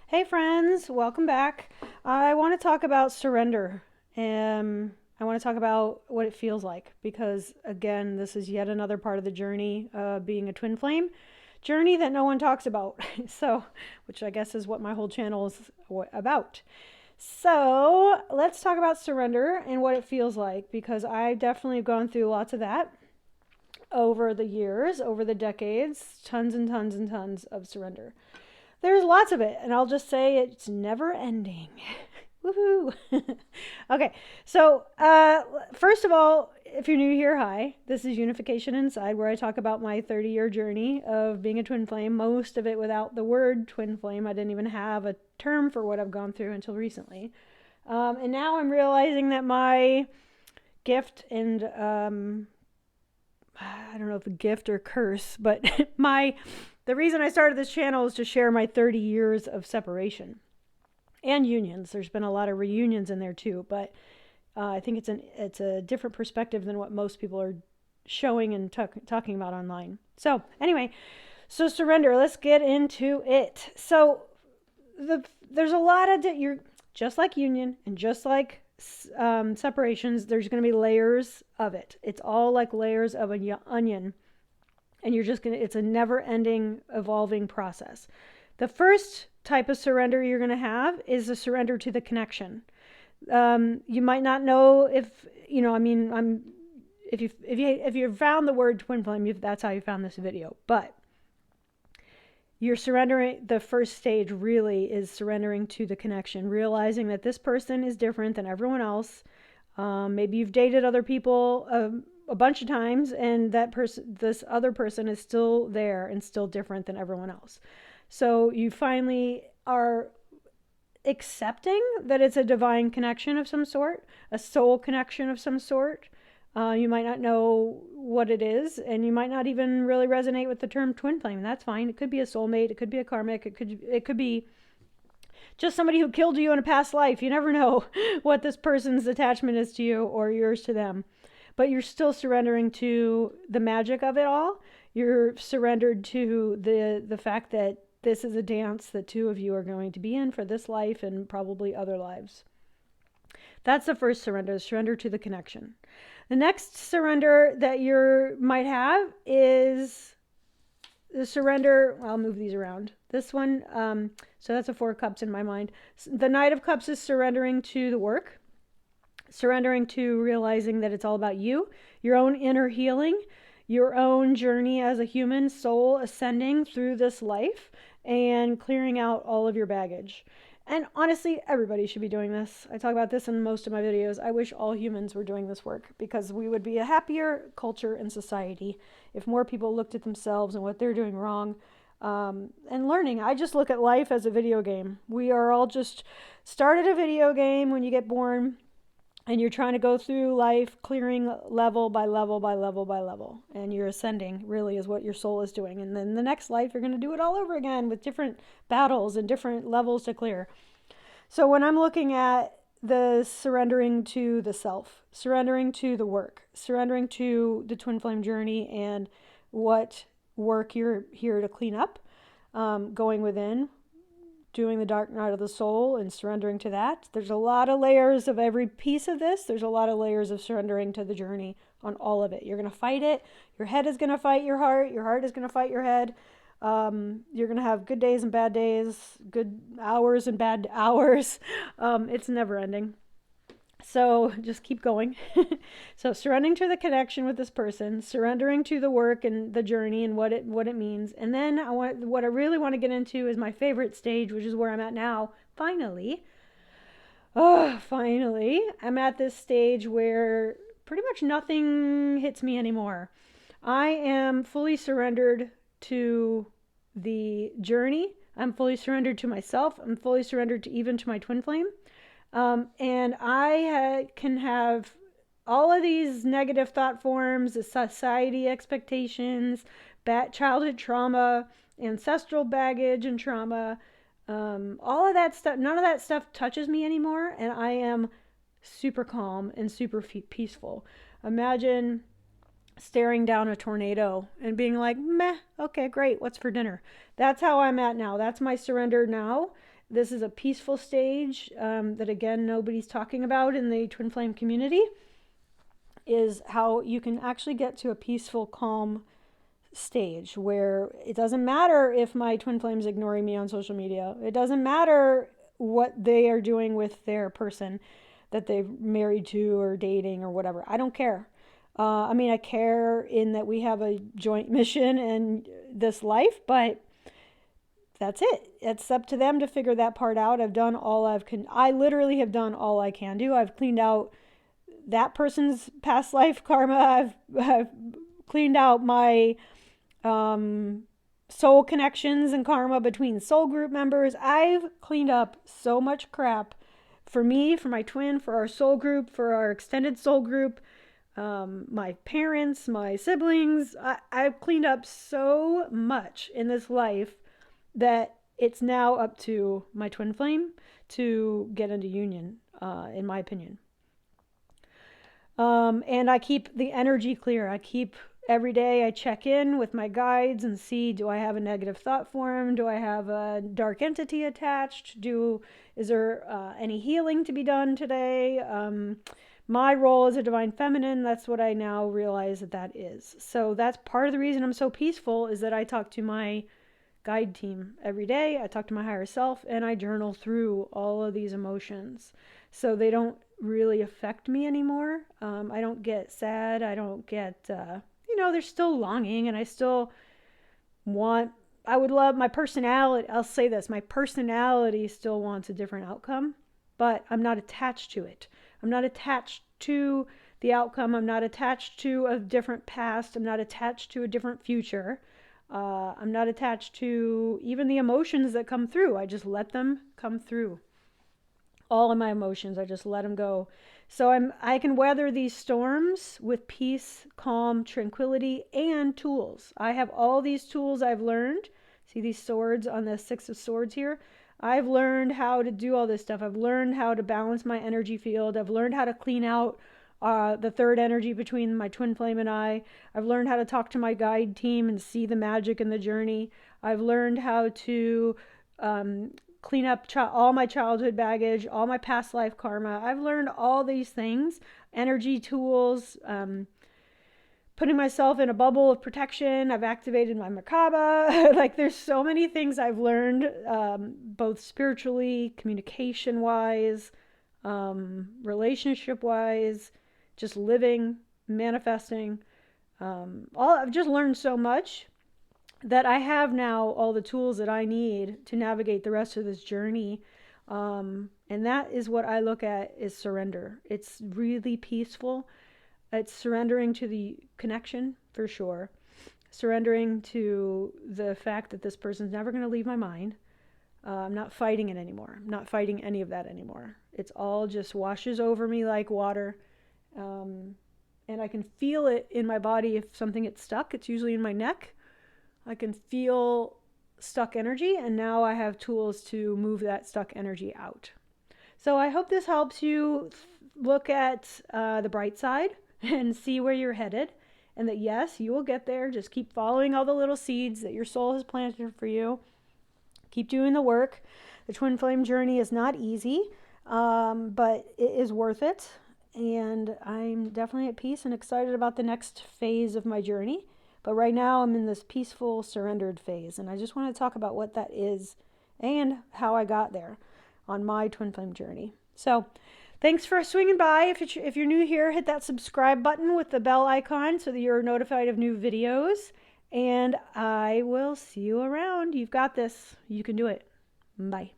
Hey friends, welcome back. I want to talk about surrender. I want to talk about what it feels like because, again, this is yet another part of the journey being a twin flame journey that no one talks about. So, which I guess is what my whole channel is about. So, let's talk about surrender and what it feels like because I definitely have gone through lots of that over the years, over the decades, tons and tons and tons of surrender. There's lots of it, and I'll just say it's never ending. Woohoo! Okay, so first of all, if you're new here, hi. This is Unification Inside, where I talk about my 30-year journey of being a twin flame, most of it without the word twin flame. I didn't even have a term for what I've gone through until recently. And now I'm realizing that my gift and I don't know if a gift or curse, but the reason I started this channel is to share my 30 years of separation and unions. There's been a lot of reunions in there too, but I think it's a different perspective than what most people are showing and talking about online. So anyway, so surrender. Let's get into it. So there's a lot of you're just like union and just like separations. There's going to be layers of it. It's all like layers of an onion, and it's a never-ending evolving process. The first type of surrender you're going to have is a surrender to the connection. You might not know if if you found the word twin flame, that's how you found this video. But you're surrendering. The first stage really is surrendering to the connection, realizing that this person is different than everyone else. Maybe you've dated other people a bunch of times, and this other person is still there and still different than everyone else. So you finally are accepting that it's a divine connection of some sort, a soul connection of some sort. You might not know what it is, and you might not even really resonate with the term twin flame. That's fine. It could be a soulmate. It could be a karmic. It could be just somebody who killed you in a past life. You never know what this person's attachment is to you or yours to them. But you're still surrendering to the magic of it all. You're surrendered to the fact that this is a dance that two of you are going to be in for this life and probably other lives. That's the first surrender to the connection. The next surrender that you might have is the surrender. I'll move these around. This one, so that's a 4 cups in my mind. The Knight of Cups is surrendering to the work, surrendering to realizing that it's all about you, your own inner healing, your own journey as a human soul ascending through this life and clearing out all of your baggage. And honestly, everybody should be doing this. I talk about this in most of my videos. I wish all humans were doing this work because we would be a happier culture and society if more people looked at themselves and what they're doing wrong, and learning. I just look at life as a video game. We are all just started a video game when you get born, and you're trying to go through life clearing level by level by level by level, and you're ascending really is what your soul is doing. And then the next life you're going to do it all over again with different battles and different levels to clear. So when I'm looking at the surrendering to the self, surrendering to the work, surrendering to the twin flame journey and what work you're here to clean up, going within, doing the dark night of the soul and surrendering to that. There's a lot of layers of every piece of this. There's a lot of layers of surrendering to the journey on all of it. You're going to fight it. Your head is going to fight your heart. Your heart is going to fight your head. You're going to have good days and bad days, good hours and bad hours. It's never ending. So just keep going. So surrendering to the connection with this person, surrendering to the work and the journey and what it means. And then what I really want to get into is my favorite stage, which is where I'm at now. Finally, I'm at this stage where pretty much nothing hits me anymore. I am fully surrendered to the journey. I'm fully surrendered to myself. I'm fully surrendered to my twin flame. And I can have all of these negative thought forms, the society expectations, childhood trauma, ancestral baggage and trauma, all of that stuff. None of that stuff touches me anymore, and I am super calm and super peaceful. Imagine staring down a tornado and being like, meh, okay, great, what's for dinner? That's how I'm at now. That's my surrender now. This is a peaceful stage that, again, nobody's talking about in the twin flame community, is how you can actually get to a peaceful, calm stage where it doesn't matter if my twin flame's ignoring me on social media. It doesn't matter what they are doing with their person that they're married to or dating or whatever. I don't care. I mean, I care in that we have a joint mission in this life, but that's it. It's up to them to figure that part out. I've done all I literally have done all I can do. I've cleaned out that person's past life karma. I've cleaned out my soul connections and karma between soul group members. I've cleaned up so much crap for me, for my twin, for our soul group, for our extended soul group, my parents, my siblings. I've cleaned up so much in this life that it's now up to my twin flame to get into union, in my opinion. And I keep the energy clear. Every day I check in with my guides and see, do I have a negative thought form? Do I have a dark entity attached? Is there any healing to be done today? My role as a divine feminine, that's what I now realize that is. So that's part of the reason I'm so peaceful, is that I talk to my guide team every day. I talk to my higher self and I journal through all of these emotions so they don't really affect me anymore. I don't get sad. I don't get, there's still longing, and I would love my personality. I'll say this, my personality still wants a different outcome, but I'm not attached to it. I'm not attached to the outcome. I'm not attached to a different past. I'm not attached to a different future. I'm not attached to even the emotions that come through. I just let them come through. All of my emotions, I just let them go. So I can weather these storms with peace, calm, tranquility, and tools. I have all these tools I've learned. See these swords on the 6 of Swords here? I've learned how to do all this stuff. I've learned how to balance my energy field. I've learned how to clean out the third energy between my twin flame and I. I've learned how to talk to my guide team and see the magic in the journey. I've learned how to clean up all my childhood baggage, all my past life karma. I've learned all these things, energy tools, putting myself in a bubble of protection. I've activated my Merkaba. Like, there's so many things I've learned, both spiritually, communication-wise, relationship-wise, just living, manifesting. I've just learned so much that I have now all the tools that I need to navigate the rest of this journey. And that is what I look at is surrender. It's really peaceful. It's surrendering to the connection, for sure. Surrendering to the fact that this person's never going to leave my mind. I'm not fighting it anymore. I'm not fighting any of that anymore. It's all just washes over me like water. And I can feel it in my body if something gets stuck. It's usually in my neck. I can feel stuck energy, and now I have tools to move that stuck energy out. So I hope this helps you look at the bright side and see where you're headed, and that yes, you will get there. Just keep following all the little seeds that your soul has planted for you. Keep doing the work. The twin flame journey is not easy, but it is worth it. And I'm definitely at peace and excited about the next phase of my journey. But right now I'm in this peaceful, surrendered phase. And I just want to talk about what that is and how I got there on my twin flame journey. So thanks for swinging by. If you're new here, hit that subscribe button with the bell icon so that you're notified of new videos. And I will see you around. You've got this. You can do it. Bye.